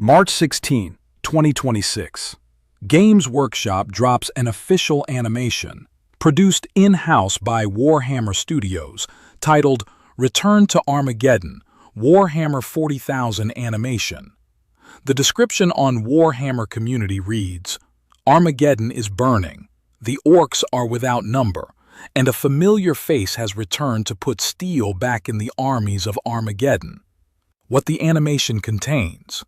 March 16, 2026. Games Workshop drops an official animation, produced in-house by Warhammer Studios, titled Return to Armageddon, Warhammer 40,000 Animation. The description on Warhammer Community reads, Armageddon is burning, the Orks are without number, and a familiar face has returned to put steel back in the armies of Armageddon. What the animation contains: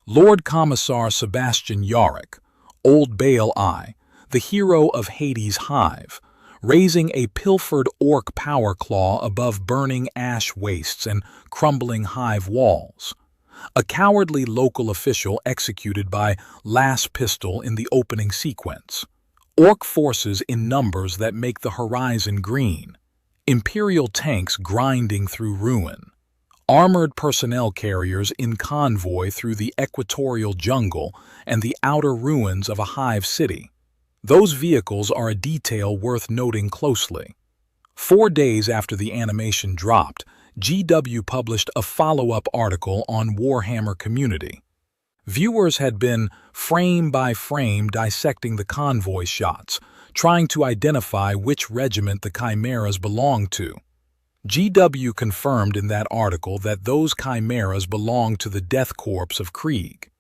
Lord Commissar Sebastian Yarrick, Old Bale Eye, the Hero of Hades Hive, raising a pilfered orc power claw above burning ash wastes and crumbling hive walls. A cowardly local official executed by laspistol in the opening sequence. Orc forces in numbers that make the horizon green. Imperial tanks grinding through ruin. Armored personnel carriers in convoy through the equatorial jungle and the outer ruins of a hive city. Those vehicles are a detail worth noting closely. 4 days after the animation dropped, GW published a follow-up article on Warhammer Community. Viewers had been frame by frame dissecting the convoy shots, trying to identify which regiment the Chimeras belonged to. GW confirmed in that article that those Chimeras belonged to the Death Korps of Krieg.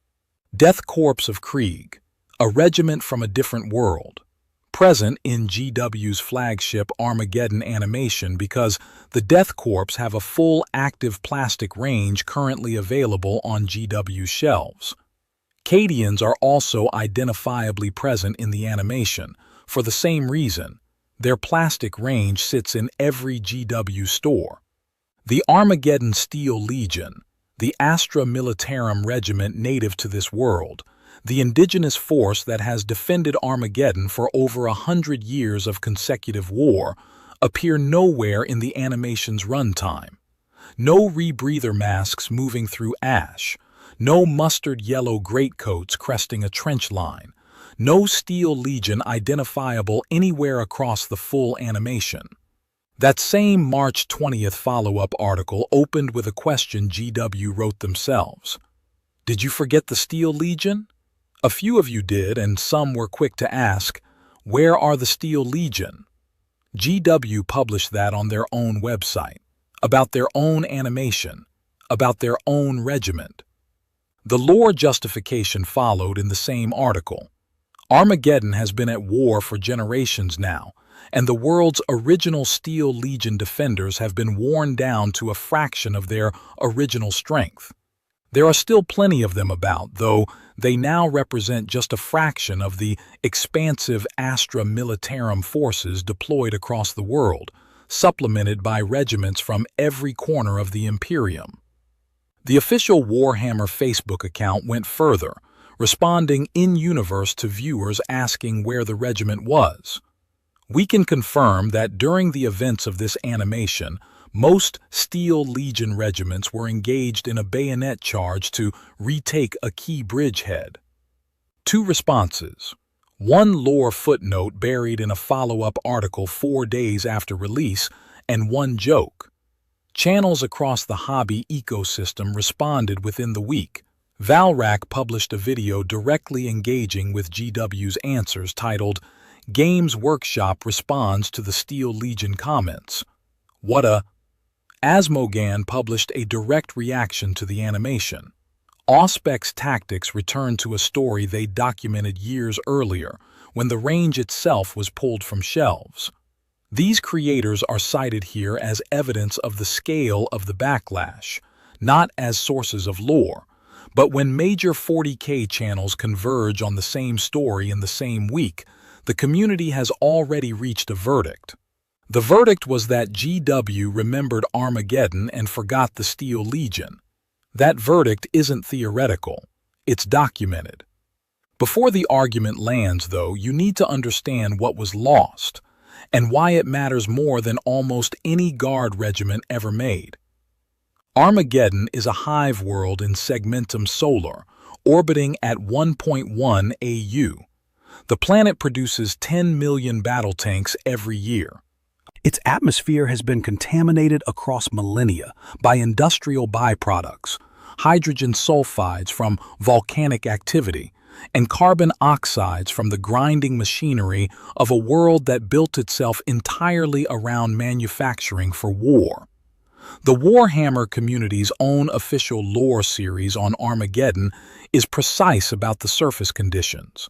Death Korps of Krieg, a regiment from a different world, present in GW's flagship Armageddon animation because the Death Korps have a full active plastic range currently available on GW's shelves. Cadians are also identifiably present in the animation, for the same reason. Their plastic range sits in every GW store. The Armageddon Steel Legion, the Astra Militarum regiment native to this world, the indigenous force that has defended Armageddon for over 100 years of consecutive war, appear nowhere in the animation's runtime. No rebreather masks moving through ash, no mustard yellow greatcoats cresting a trench line, no Steel Legion identifiable anywhere across the full animation. That same March 20th follow-up article opened with a question GW wrote themselves. Did you forget the Steel Legion? A few of you did, and some were quick to ask, where are the Steel Legion? GW published that on their own website, about their own animation, about their own regiment. The lore justification followed in the same article. Armageddon has been at war for generations now, and the world's original Steel Legion defenders have been worn down to a fraction of their original strength. There are still plenty of them about, though they now represent just a fraction of the expansive Astra Militarum forces deployed across the world, supplemented by regiments from every corner of the Imperium. The official Warhammer Facebook account went further, responding in-universe to viewers asking where the regiment was. We can confirm that during the events of this animation, most Steel Legion regiments were engaged in a bayonet charge to retake a key bridgehead. 2 responses. 1 lore footnote buried in a follow-up article 4 days after release, and 1 joke. Channels across the hobby ecosystem responded within the week. Valrak published a video directly engaging with GW's answers titled, Games Workshop Responds to the Steel Legion Comments. What a... Asmogan published a direct reaction to the animation. Auspex Tactics returned to a story they documented years earlier, when the range itself was pulled from shelves. These creators are cited here as evidence of the scale of the backlash, not as sources of lore. But when major 40K channels converge on the same story in the same week, the community has already reached a verdict. The verdict was that GW remembered Armageddon and forgot the Steel Legion. That verdict isn't theoretical, it's documented. Before the argument lands, though, you need to understand what was lost, and why it matters more than almost any Guard regiment ever made. Armageddon is a hive world in segmentum solar, orbiting at 1.1 AU. The planet produces 10 million battle tanks every year. Its atmosphere has been contaminated across millennia by industrial byproducts, hydrogen sulfides from volcanic activity, and carbon oxides from the grinding machinery of a world that built itself entirely around manufacturing for war. The Warhammer Community's own official lore series on Armageddon is precise about the surface conditions.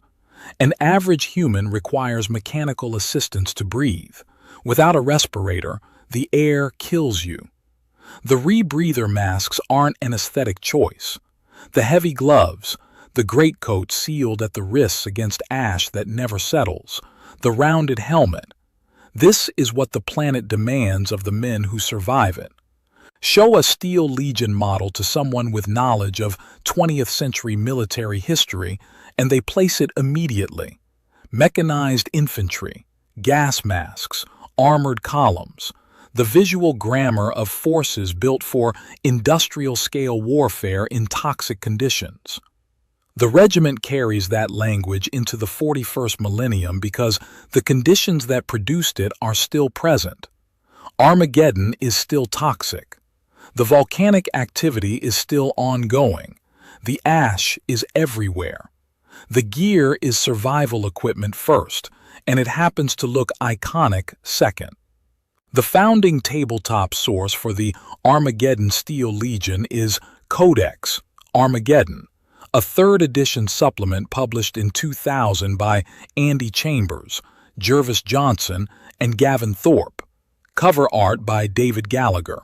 An average human requires mechanical assistance to breathe. Without a respirator, the air kills you. The rebreather masks aren't an aesthetic choice. The heavy gloves, the greatcoat sealed at the wrists against ash that never settles, the rounded helmet. This is what the planet demands of the men who survive it. Show a Steel Legion model to someone with knowledge of 20th century military history, and they place it immediately. Mechanized infantry, gas masks, armored columns, the visual grammar of forces built for industrial-scale warfare in toxic conditions. The regiment carries that language into the 41st millennium because the conditions that produced it are still present. Armageddon is still toxic. The volcanic activity is still ongoing. The ash is everywhere. The gear is survival equipment first, and it happens to look iconic second. The founding tabletop source for the Armageddon Steel Legion is Codex Armageddon, a third edition supplement published in 2000 by Andy Chambers, Jervis Johnson, and Gavin Thorpe. Cover art by David Gallagher.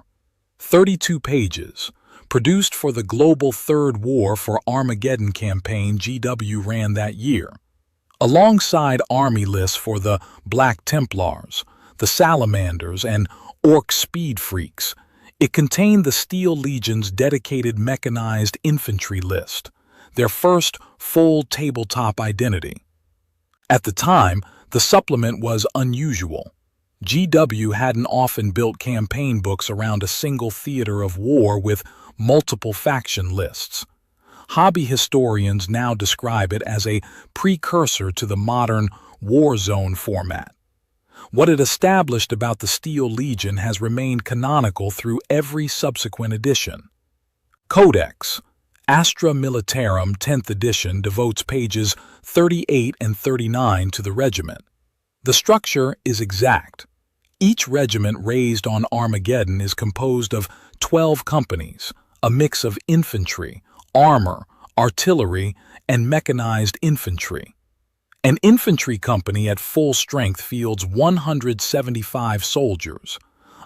32 pages. Produced for the Global Third War for Armageddon campaign GW ran that year. Alongside army lists for the Black Templars, the Salamanders, and Ork Speed Freaks, it contained the Steel Legion's dedicated mechanized infantry list, their first full tabletop identity. At the time, the supplement was unusual. GW hadn't often built campaign books around a single theater of war with multiple faction lists. Hobby historians now describe it as a precursor to the modern war zone format. What it established about the Steel Legion has remained canonical through every subsequent edition. Codex Astra Militarum 10th edition devotes pages 38 and 39 to the regiment. The structure is exact. Each regiment raised on Armageddon is composed of 12 companies, a mix of infantry, armor, artillery, and mechanized infantry. An infantry company at full strength fields 175 soldiers,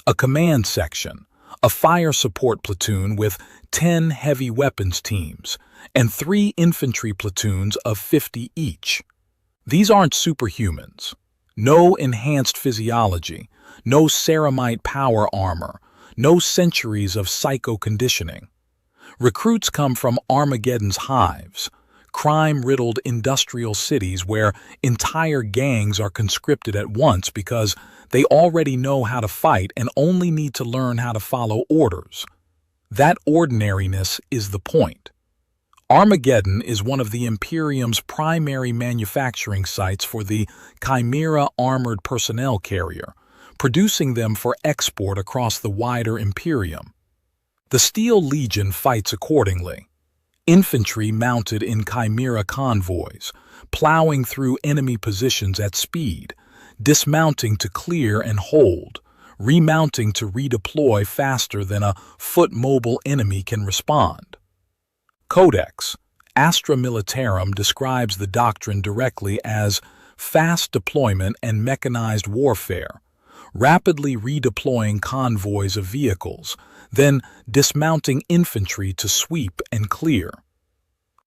a command section, a fire support platoon with 10 heavy weapons teams, and 3 infantry platoons of 50 each. These aren't superhumans. No enhanced physiology, no ceramite power armor, no centuries of psycho-conditioning. Recruits come from Armageddon's hives, crime-riddled industrial cities where entire gangs are conscripted at once because they already know how to fight and only need to learn how to follow orders. That ordinariness is the point. Armageddon is one of the Imperium's primary manufacturing sites for the Chimera armored personnel carrier, producing them for export across the wider Imperium. The Steel Legion fights accordingly. Infantry mounted in Chimera convoys, plowing through enemy positions at speed, dismounting to clear and hold, remounting to redeploy faster than a foot-mobile enemy can respond. Codex Astra Militarum describes the doctrine directly as fast deployment and mechanized warfare, rapidly redeploying convoys of vehicles, then dismounting infantry to sweep and clear.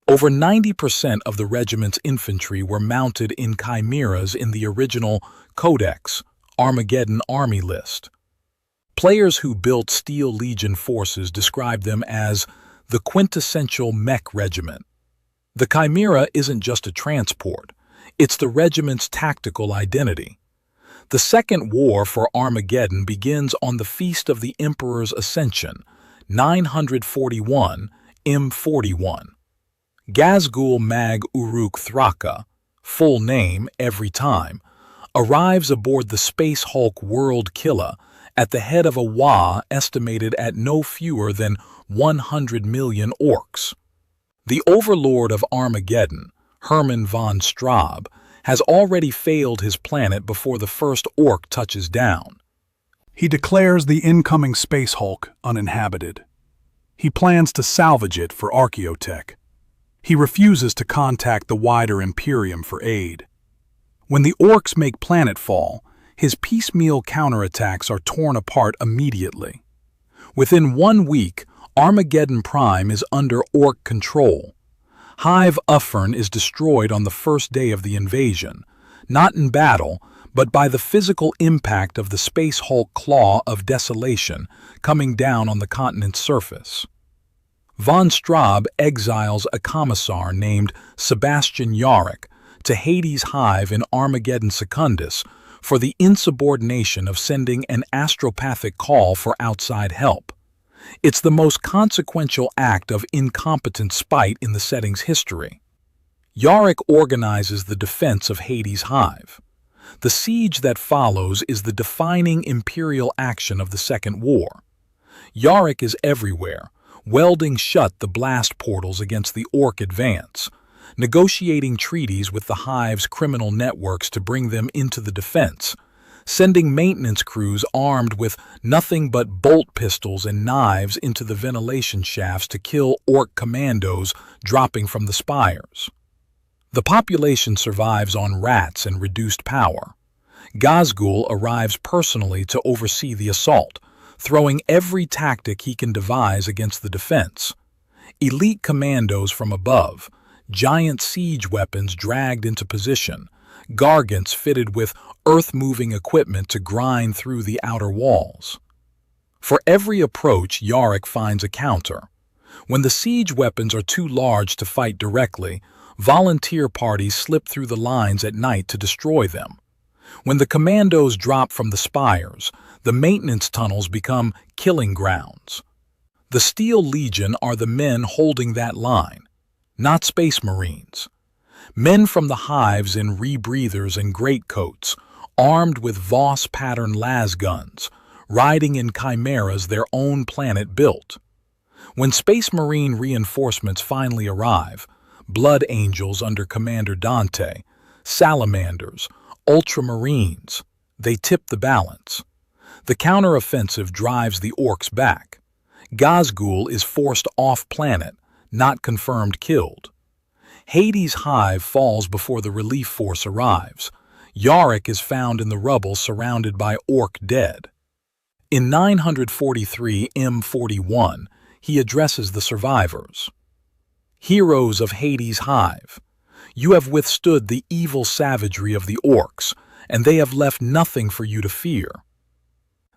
Over 90% of the regiment's infantry were mounted in Chimeras in the original Codex Armageddon Army list. Players who built Steel Legion forces described them as the quintessential mech regiment. The Chimera isn't just a transport, it's the regiment's tactical identity. The Second War for Armageddon begins on the Feast of the Emperor's Ascension, 941 M41. Gazgul Mag Uruk Thraka, full name every time, arrives aboard the Space Hulk World Killer at the head of a Wa estimated at no fewer than 100 million Orks. The overlord of Armageddon, Hermann von Straub, has already failed his planet before the first Ork touches down. He declares the incoming Space Hulk uninhabited. He plans to salvage it for archaeotech. He refuses to contact the wider Imperium for aid. When the Orks make planetfall, his piecemeal counterattacks are torn apart immediately. Within 1 week, Armageddon Prime is under Ork control. Hive Uffern is destroyed on the first day of the invasion, not in battle, but by the physical impact of the Space Hulk Klaw of Desolation coming down on the continent's surface. Von Straub exiles a commissar named Sebastian Yarrick to Hades Hive in Armageddon Secundus for the insubordination of sending an astropathic call for outside help. It's the most consequential act of incompetent spite in the setting's history. Yarrick organizes the defense of Hades Hive. The siege that follows is the defining Imperial action of the Second War. Yarrick is everywhere, welding shut the blast portals against the Ork advance, negotiating treaties with the Hive's criminal networks to bring them into the defense, sending maintenance crews armed with nothing but bolt pistols and knives into the ventilation shafts to kill Ork commandos dropping from the spires. The population survives on rats and reduced power. Ghazghul arrives personally to oversee the assault, throwing every tactic he can devise against the defense. Elite commandos from above, giant siege weapons dragged into position, gargants fitted with earth-moving equipment to grind through the outer walls. For every approach, Yarrick finds a counter. When the siege weapons are too large to fight directly, volunteer parties slip through the lines at night to destroy them. When the commandos drop from the spires, the maintenance tunnels become killing grounds. The Steel Legion are the men holding that line, not Space Marines. Men from the Hives in rebreathers and greatcoats, armed with Voss-pattern las guns, riding in Chimeras their own planet built. When Space Marine reinforcements finally arrive, Blood Angels under Commander Dante, Salamanders, Ultramarines, they tip the balance. The counteroffensive drives the Orks back. Ghazghul is forced off-planet, not confirmed killed. Hades Hive falls before the relief force arrives. Yarrick is found in the rubble surrounded by Ork dead. In 943 M41, he addresses the survivors. Heroes of Hades Hive, you have withstood the evil savagery of the Orks, and they have left nothing for you to fear.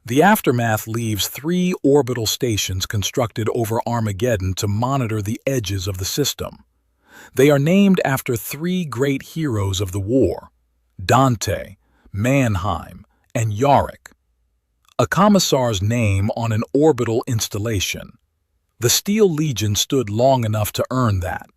The aftermath leaves 3 orbital stations constructed over Armageddon to monitor the edges of the system. They are named after 3 great heroes of the war, Dante, Mannheim, and Yarrick. A commissar's name on an orbital installation. The Steel Legion stood long enough to earn that.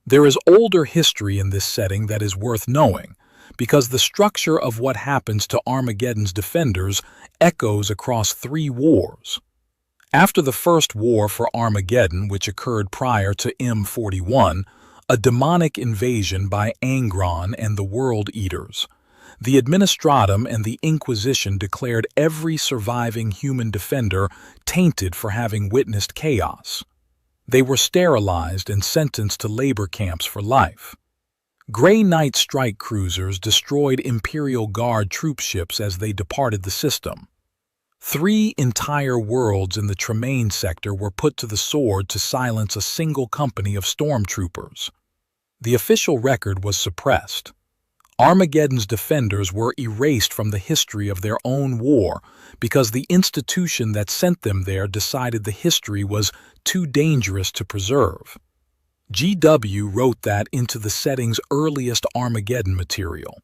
There is older history in this setting that is worth knowing, because the structure of what happens to Armageddon's defenders echoes across 3 wars. After the first war for Armageddon, which occurred prior to M41, a demonic invasion by Angron and the World Eaters, the Administratum and the Inquisition declared every surviving human defender tainted for having witnessed chaos. They were sterilized and sentenced to labor camps for life. Grey Knight strike cruisers destroyed Imperial Guard troop ships as they departed the system. 3 entire worlds in the Tremaine sector were put to the sword to silence a single company of stormtroopers. The official record was suppressed. Armageddon's defenders were erased from the history of their own war because the institution that sent them there decided the history was too dangerous to preserve. GW wrote that into the setting's earliest Armageddon material.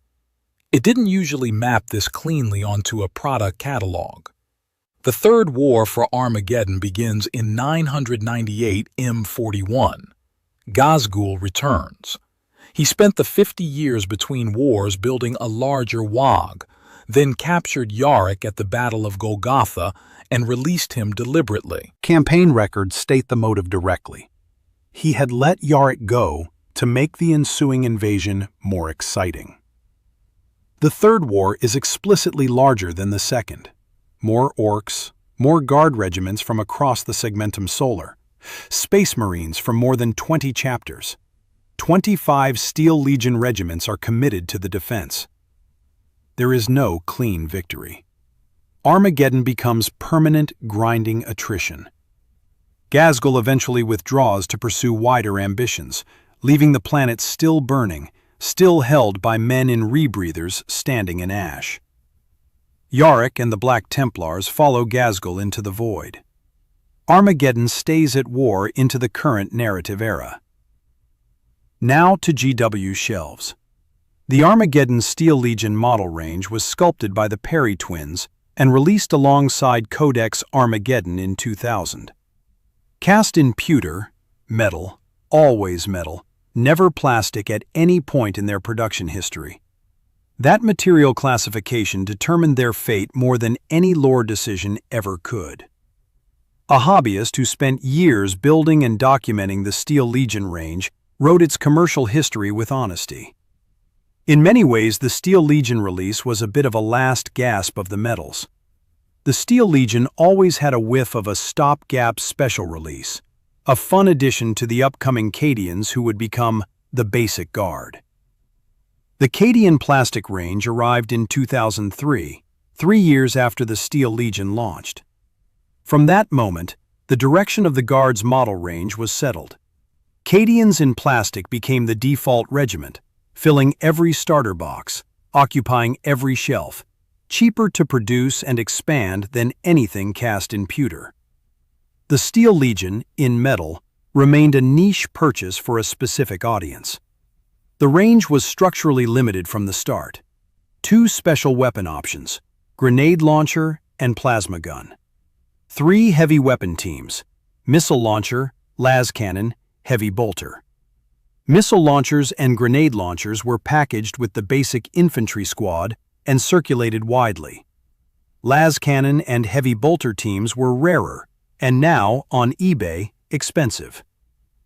It didn't usually map this cleanly onto a product catalog. The Third War for Armageddon begins in 998 M41. Ghazghul returns. He spent the 50 years between wars building a larger WOG, then captured Yarrick at the Battle of Golgotha and released him deliberately. Campaign records state the motive directly. He had let Yarrick go to make the ensuing invasion more exciting. The Third War is explicitly larger than the Second. More Orks, more Guard regiments from across the Segmentum Solar, Space Marines from more than 20 chapters. 25 Steel Legion regiments are committed to the defense. There is no clean victory. Armageddon becomes permanent, grinding attrition. Ghazghkull eventually withdraws to pursue wider ambitions, leaving the planet still burning, still held by men in rebreathers standing in ash. Yarrick and the Black Templars follow Ghazghkull into the void. Armageddon stays at war into the current narrative era. Now to GW's shelves. The Armageddon Steel Legion model range was sculpted by the Perry twins and released alongside Codex Armageddon in 2000. Cast in pewter, metal, always metal, never plastic at any point in their production history. That material classification determined their fate more than any lore decision ever could. A hobbyist who spent years building and documenting the Steel Legion range wrote its commercial history with honesty. In many ways, the Steel Legion release was a bit of a last gasp of the metals. The Steel Legion always had a whiff of a stopgap special release, a fun addition to the upcoming Cadians who would become the Basic Guard. The Cadian plastic range arrived in 2003, 3 years after the Steel Legion launched. From that moment, the direction of the Guard's model range was settled. Cadians in plastic became the default regiment, filling every starter box, occupying every shelf, cheaper to produce and expand than anything cast in pewter. The Steel Legion, in metal, remained a niche purchase for a specific audience. The range was structurally limited from the start. 2 special weapon options, grenade launcher and plasma gun. 3 heavy weapon teams, missile launcher, las cannon, heavy bolter. Missile launchers and grenade launchers were packaged with the basic infantry squad and circulated widely. Las cannon and heavy bolter teams were rarer and now, on eBay, expensive.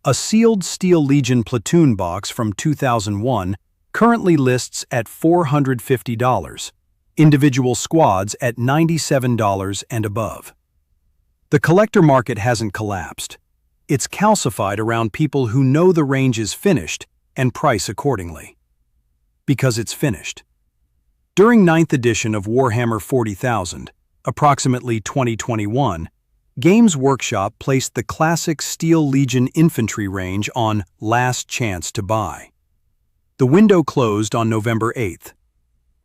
A sealed Steel Legion platoon box from 2001 currently lists at $450, individual squads at $97 and above. The collector market hasn't collapsed. It's calcified around people who know the range is finished and price accordingly. Because it's finished. During 9th edition of Warhammer 40,000, approximately 2021, Games Workshop placed the classic Steel Legion infantry range on last chance to buy. The window closed on November 8th.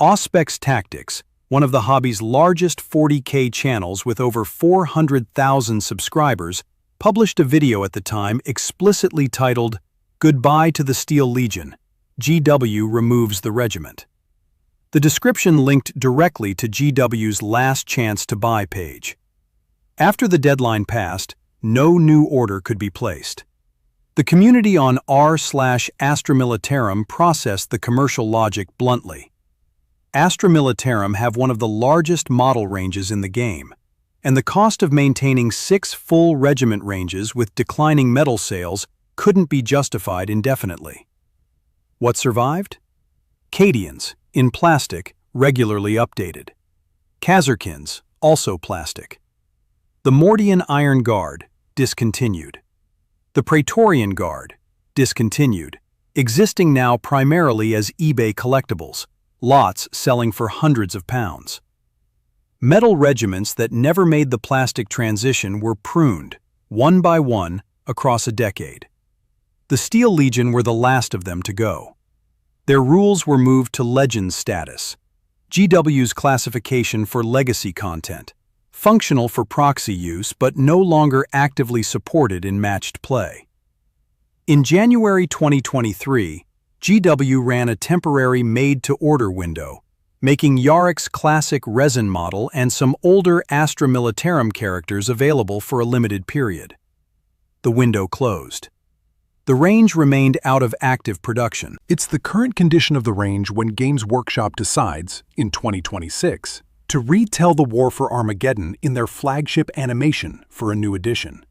Auspex Tactics, one of the hobby's largest 40K channels with over 400,000 subscribers, published a video at the time explicitly titled, "Goodbye to the Steel Legion. GW removes the regiment." The description linked directly to GW's last chance to buy page. After the deadline passed, no new order could be placed. The community on r/Astra Militarum processed the commercial logic bluntly. Astra Militarum have one of the largest model ranges in the game, and the cost of maintaining 6 full regiment ranges with declining metal sales couldn't be justified indefinitely. What survived? Cadians, in plastic, regularly updated. Kazarkins, also plastic. The Mordian Iron Guard, discontinued. The Praetorian Guard, discontinued, existing now primarily as eBay collectibles, lots selling for hundreds of pounds. Metal regiments that never made the plastic transition were pruned, one by one, across a decade. The Steel Legion were the last of them to go. Their rules were moved to Legend status, GW's classification for legacy content, functional for proxy use but no longer actively supported in matched play. In January 2023, GW ran a temporary made-to-order window, making Yarrick's classic resin model and some older Astra Militarum characters available for a limited period. The window closed. The range remained out of active production. It's the current condition of the range when Games Workshop decides, in 2026, to retell the war for Armageddon in their flagship animation for a new edition.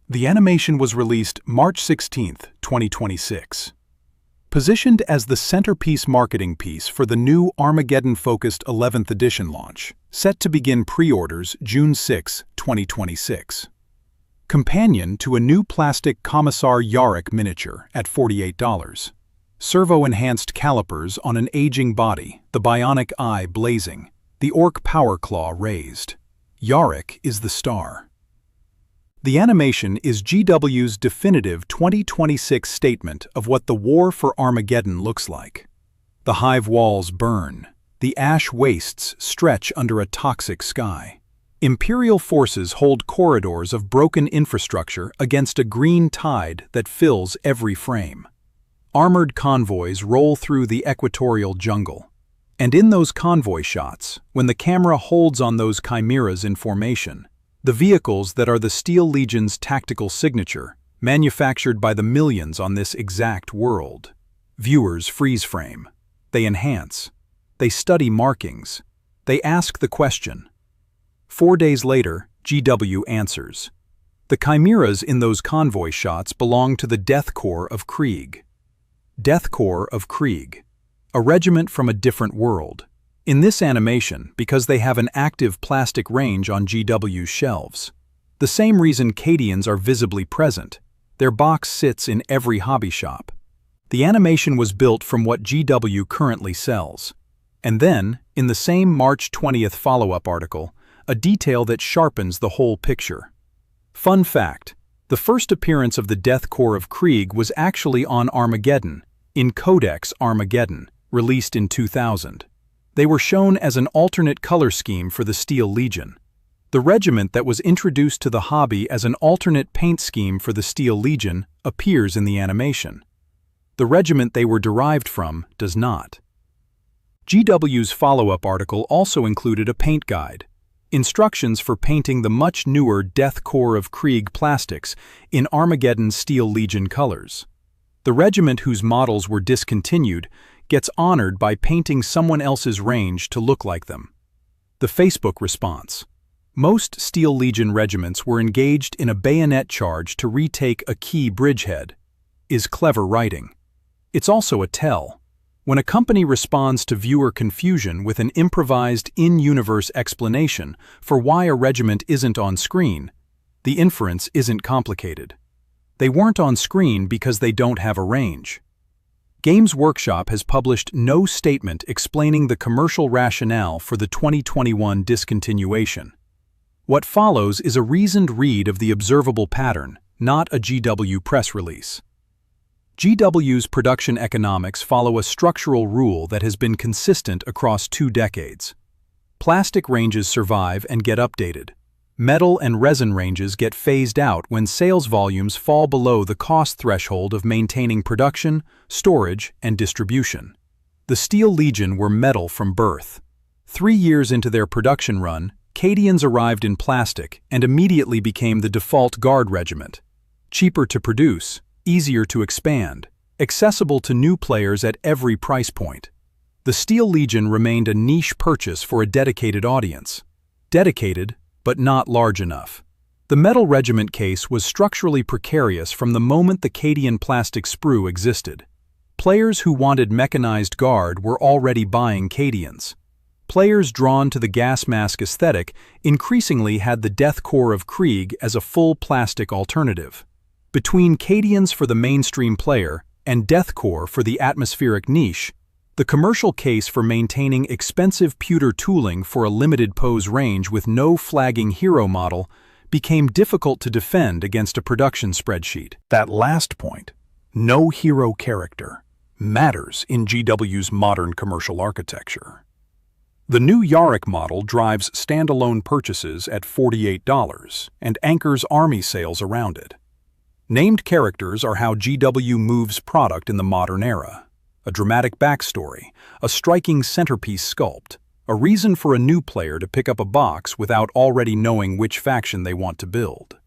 The animation was released March 16, 2026. Positioned as the centerpiece marketing piece for the new Armageddon-focused 11th edition launch, set to begin pre-orders June 6, 2026. Companion to a new plastic Commissar Yarrick miniature at $48. Servo-enhanced calipers on an aging body, the bionic eye blazing, the Ork power claw raised. Yarrick is the star. The animation is GW's definitive 2026 statement of what the war for Armageddon looks like. The hive walls burn. The ash wastes stretch under a toxic sky. Imperial forces hold corridors of broken infrastructure against a green tide that fills every frame. Armored convoys roll through the equatorial jungle. And in those convoy shots, when the camera holds on those chimeras in formation, the vehicles that are the Steel Legion's tactical signature, manufactured by the millions on this exact world. Viewers freeze frame. They enhance. They study markings. They ask the question. 4 days later, GW answers. The chimeras in those convoy shots belong to the Death Korps of Krieg. Death Korps of Krieg, a regiment from a different world. In this animation, because they have an active plastic range on GW's shelves. The same reason Cadians are visibly present. Their box sits in every hobby shop. The animation was built from what GW currently sells. And then, in the same March 20th follow-up article, a detail that sharpens the whole picture. Fun fact, the first appearance of the Death Korps of Krieg was actually on Armageddon, in Codex Armageddon, released in 2000. They were shown as an alternate color scheme for the Steel Legion. The regiment that was introduced to the hobby as an alternate paint scheme for the Steel Legion appears in the animation. The regiment they were derived from does not. GW's follow-up article also included a paint guide, instructions for painting the much newer Death Korps of Krieg plastics in Armageddon Steel Legion colors. The regiment whose models were discontinued gets honored by painting someone else's range to look like them. The Facebook response. Most Steel Legion regiments were engaged in a bayonet charge to retake a key bridgehead. Is clever writing. It's also a tell. When a company responds to viewer confusion with an improvised in-universe explanation for why a regiment isn't on screen, the inference isn't complicated. They weren't on screen because they don't have a range. Games Workshop has published no statement explaining the commercial rationale for the 2021 discontinuation. What follows is a reasoned read of the observable pattern, not a GW press release. GW's production economics follow a structural rule that has been consistent across 2 decades. Plastic ranges survive and get updated. Metal and resin ranges get phased out when sales volumes fall below the cost threshold of maintaining production, storage, and distribution. The Steel Legion were metal from birth. 3 years into their production run, Cadians arrived in plastic and immediately became the default guard regiment. Cheaper to produce, easier to expand, accessible to new players at every price point. The Steel Legion remained a niche purchase for a dedicated audience. Dedicated, but not large enough. The metal regiment case was structurally precarious from the moment the Cadian plastic sprue existed. Players who wanted mechanized guard were already buying Cadians. Players drawn to the gas mask aesthetic increasingly had the Death Korps of Krieg as a full plastic alternative. Between Cadians for the mainstream player and Death Korps for the atmospheric niche, the commercial case for maintaining expensive pewter tooling for a limited pose range with no flagging hero model became difficult to defend against a production spreadsheet. That last point, no hero character, matters in GW's modern commercial architecture. The new Yarrick model drives standalone purchases at $48 and anchors army sales around it. Named characters are how GW moves product in the modern era. A dramatic backstory, a striking centerpiece sculpt, a reason for a new player to pick up a box without already knowing which faction they want to build.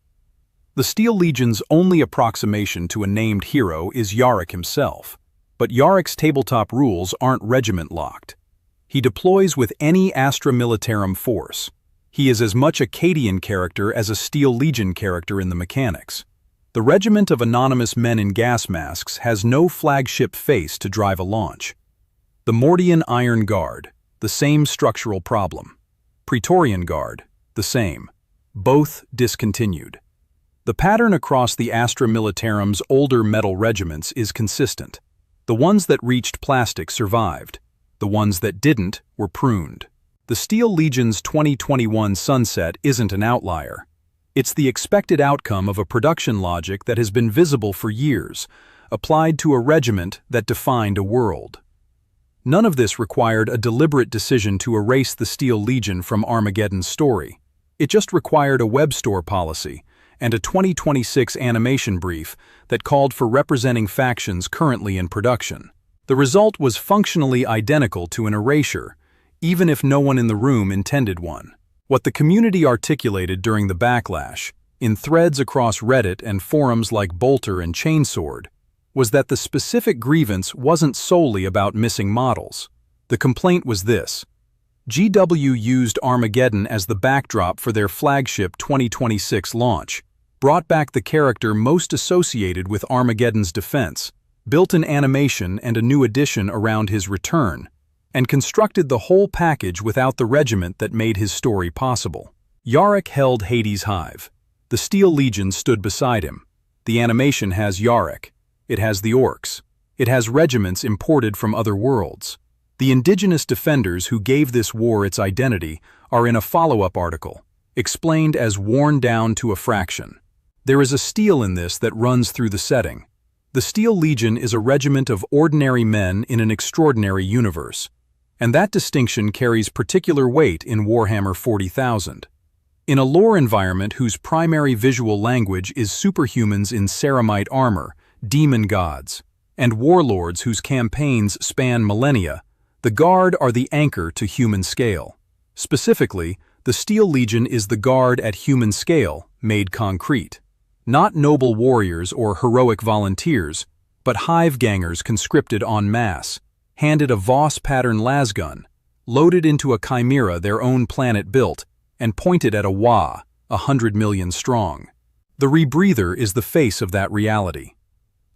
The Steel Legion's only approximation to a named hero is Yarrick himself, but Yarrick's tabletop rules aren't regiment-locked. He deploys with any Astra Militarum force. He is as much a Cadian character as a Steel Legion character in the mechanics. The regiment of anonymous men in gas masks has no flagship face to drive a launch. The Mordian Iron Guard, the same structural problem. Praetorian Guard, the same. Both discontinued. The pattern across the Astra Militarum's older metal regiments is consistent. The ones that reached plastic survived. The ones that didn't were pruned. The Steel Legion's 2021 sunset isn't an outlier. It's the expected outcome of a production logic that has been visible for years, applied to a regiment that defined a world. None of this required a deliberate decision to erase the Steel Legion from Armageddon's story. It just required a web store policy and a 2026 animation brief that called for representing factions currently in production. The result was functionally identical to an erasure, even if no one in the room intended one. What the community articulated during the backlash, in threads across Reddit and forums like Bolter and Chainsword, was that the specific grievance wasn't solely about missing models. The complaint was this: GW used Armageddon as the backdrop for their flagship 2026 launch, brought back the character most associated with Armageddon's defense, built an animation and a new addition around his return, and constructed the whole package without the regiment that made his story possible. Yarrick held Hades Hive. The Steel Legion stood beside him. The animation has Yarrick. It has the Orks. It has regiments imported from other worlds. The indigenous defenders who gave this war its identity are in a follow-up article, explained as worn down to a fraction. There is a steel in this that runs through the setting. The Steel Legion is a regiment of ordinary men in an extraordinary universe, and that distinction carries particular weight in Warhammer 40,000. In a lore environment whose primary visual language is superhumans in ceramite armor, demon gods, and warlords whose campaigns span millennia, the Guard are the anchor to human scale. Specifically, the Steel Legion is the Guard at human scale, made concrete. Not noble warriors or heroic volunteers, but hive-gangers conscripted en masse, handed a Voss-pattern lasgun, loaded into a chimera their own planet built, and pointed at a Wa, 100 million strong. The rebreather is the face of that reality.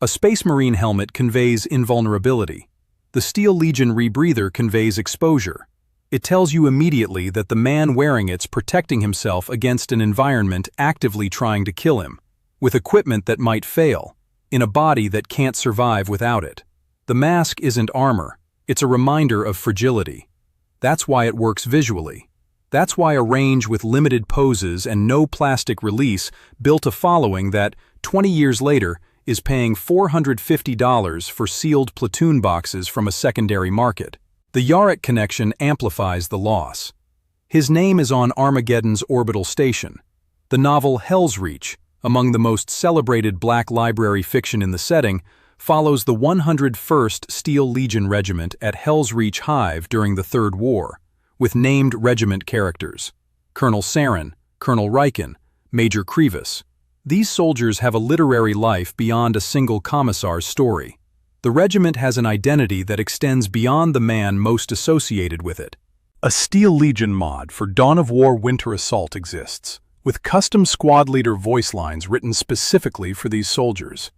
A Space Marine helmet conveys invulnerability. The Steel Legion rebreather conveys exposure. It tells you immediately that the man wearing it's protecting himself against an environment actively trying to kill him, with equipment that might fail, in a body that can't survive without it. The mask isn't armor, it's a reminder of fragility. That's why it works visually. That's why a range with limited poses and no plastic release built a following that, 20 years later, is paying $450 for sealed platoon boxes from a secondary market. The Yarrick connection amplifies the loss. His name is on Armageddon's orbital station. The novel Hell's Reach, among the most celebrated Black Library fiction in the setting, follows the 101st Steel Legion Regiment at Hell's Reach Hive during the Third War, with named regiment characters: Colonel Saren, Colonel Riken, Major Krivas. These soldiers have a literary life beyond a single commissar's story. The regiment has an identity that extends beyond the man most associated with it. A Steel Legion mod for Dawn of War Winter Assault exists, with custom squad leader voice lines written specifically for these soldiers.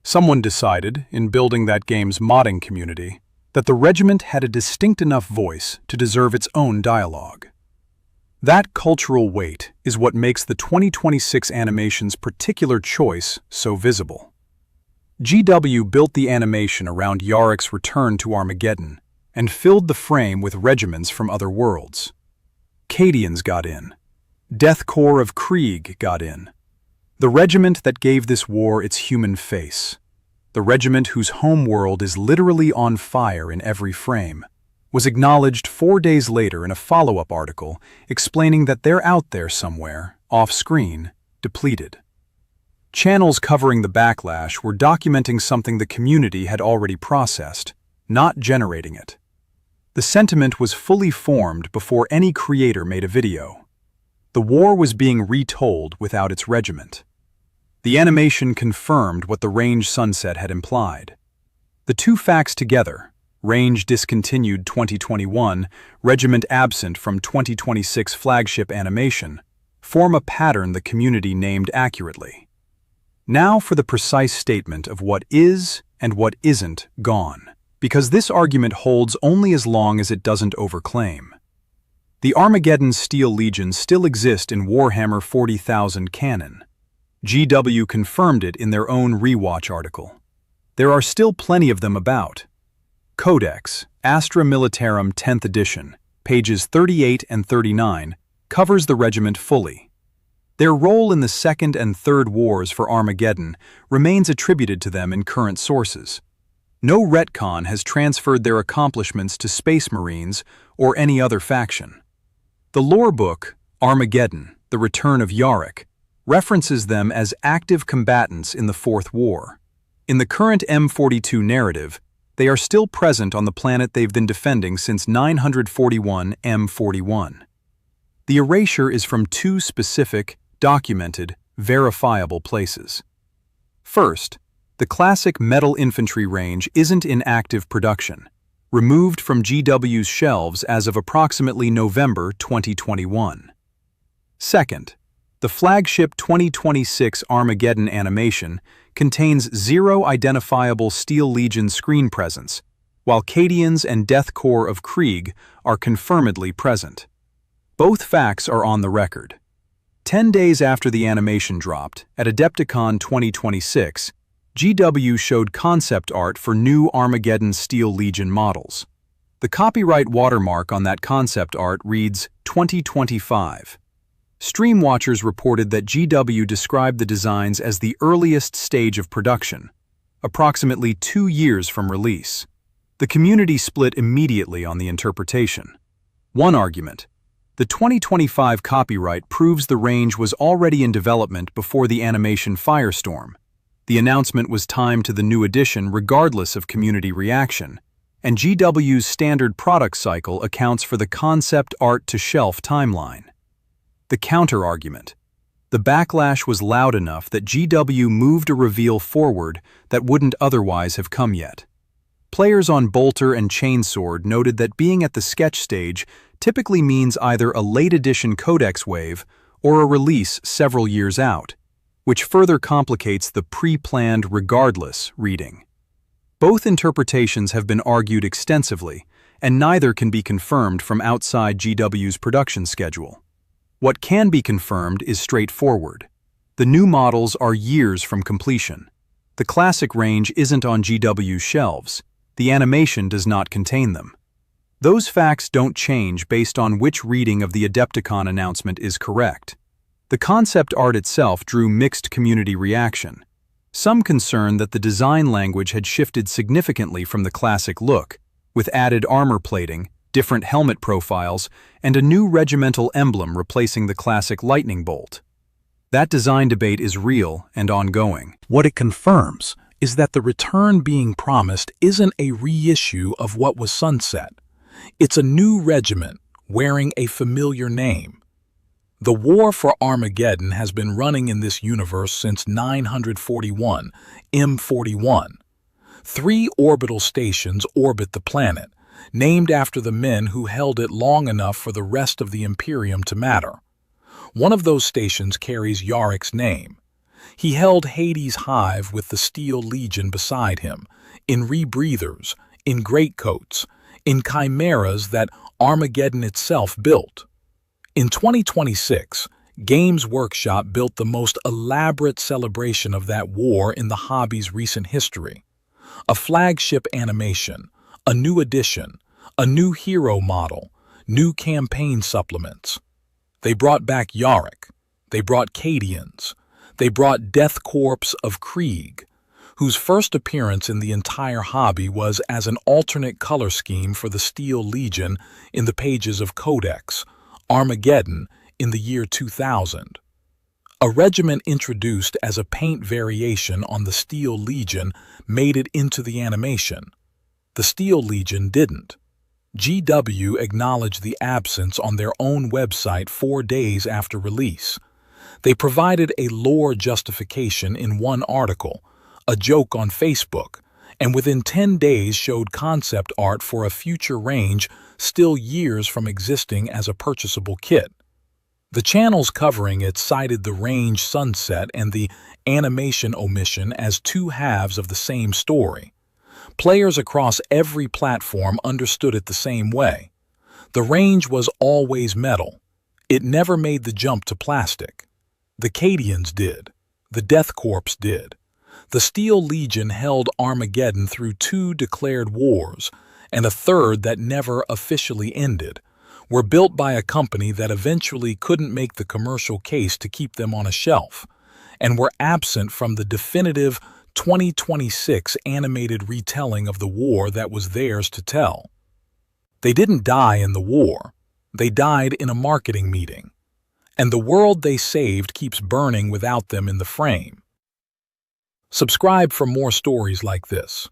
Someone decided, in building that game's modding community, that the regiment had a distinct enough voice to deserve its own dialogue. That cultural weight is what makes the 2026 animation's particular choice so visible. GW built the animation around Yarrick's return to Armageddon and filled the frame with regiments from other worlds. Cadians got in. Death Korps of Krieg got in. The regiment that gave this war its human face. The regiment whose home world is literally on fire in every frame, was acknowledged 4 days later in a follow-up article explaining that they're out there somewhere, off-screen, depleted. Channels covering the backlash were documenting something the community had already processed, not generating it. The sentiment was fully formed before any creator made a video. The war was being retold without its regiment. The animation confirmed what the range sunset had implied. The two facts together, range discontinued 2021, regiment absent from 2026 flagship animation, form a pattern the community named accurately. Now for the precise statement of what is and what isn't gone, because this argument holds only as long as it doesn't overclaim. The Armageddon Steel Legions still exist in Warhammer 40,000 canon. GW confirmed it in their own rewatch article. There are still plenty of them about. Codex, Astra Militarum 10th edition, pages 38 and 39, covers the regiment fully. Their role in the Second and Third Wars for Armageddon remains attributed to them in current sources. No retcon has transferred their accomplishments to Space Marines or any other faction. The lore book, Armageddon, The Return of Yarrick, references them as active combatants in the Fourth War. In the current M42 narrative, they are still present on the planet they've been defending since 941 M41. The erasure is from two specific, documented, verifiable places. First, the classic metal infantry range isn't in active production, removed from GW's shelves as of approximately November 2021. Second, the flagship 2026 Armageddon animation contains 0 identifiable Steel Legion screen presence, while Cadians and Death Korps of Krieg are confirmedly present. Both facts are on the record. 10 days after the animation dropped, at Adepticon 2026, GW showed concept art for new Armageddon Steel Legion models. The copyright watermark on that concept art reads 2025. Stream watchers reported that GW described the designs as the earliest stage of production, approximately 2 years from release. The community split immediately on the interpretation. One argument: the 2025 copyright proves the range was already in development before the animation Firestorm. The announcement was timed to the new edition regardless of community reaction, and GW's standard product cycle accounts for the concept art to shelf timeline. The counter-argument: the backlash was loud enough that GW moved a reveal forward that wouldn't otherwise have come yet. Players on Bolter and Chainsword noted that being at the sketch stage typically means either a late edition codex wave or a release several years out, which further complicates the pre-planned regardless reading. Both interpretations have been argued extensively, and neither can be confirmed from outside GW's production schedule. What can be confirmed is straightforward. The new models are years from completion. The classic range isn't on GW's shelves. The animation does not contain them. Those facts don't change based on which reading of the Adepticon announcement is correct. The concept art itself drew mixed community reaction. Some concern that the design language had shifted significantly from the classic look, with added armor plating, different helmet profiles, and a new regimental emblem replacing the classic lightning bolt. That design debate is real and ongoing. What it confirms is that the return being promised isn't a reissue of what was sunset. It's a new regiment wearing a familiar name. The war for Armageddon has been running in this universe since 941, M41. 3 orbital stations orbit the planet, named after the men who held it long enough for the rest of the Imperium to matter. One of those stations carries Yarrick's name. He held Hades Hive with the Steel Legion beside him, in rebreathers, in greatcoats, in chimeras that Armageddon itself built. In 2026, Games Workshop built the most elaborate celebration of that war in the hobby's recent history. A flagship animation, a new edition, a new hero model, new campaign supplements. They brought back Yarrick. They brought Cadians. They brought Death Korps of Krieg, whose first appearance in the entire hobby was as an alternate color scheme for the Steel Legion in the pages of Codex, Armageddon, in the year 2000. A regiment introduced as a paint variation on the Steel Legion made it into the animation. The Steel Legion didn't. GW acknowledged the absence on their own website 4 days after release. They provided a lore justification in one article, a joke on Facebook, and within 10 days showed concept art for a future range still years from existing as a purchasable kit. The channels covering it cited the range sunset and the animation omission as two halves of the same story. Players across every platform understood it the same way. The range was always metal. It never made the jump to plastic. The Cadians did. The Death Korps did. The Steel Legion held Armageddon through 2 declared wars, and a third that never officially ended, were built by a company that eventually couldn't make the commercial case to keep them on a shelf, and were absent from the definitive 2026 animated retelling of the war that was theirs to tell. They didn't die in the war. They died in a marketing meeting. And the world they saved keeps burning without them in the frame. Subscribe for more stories like this.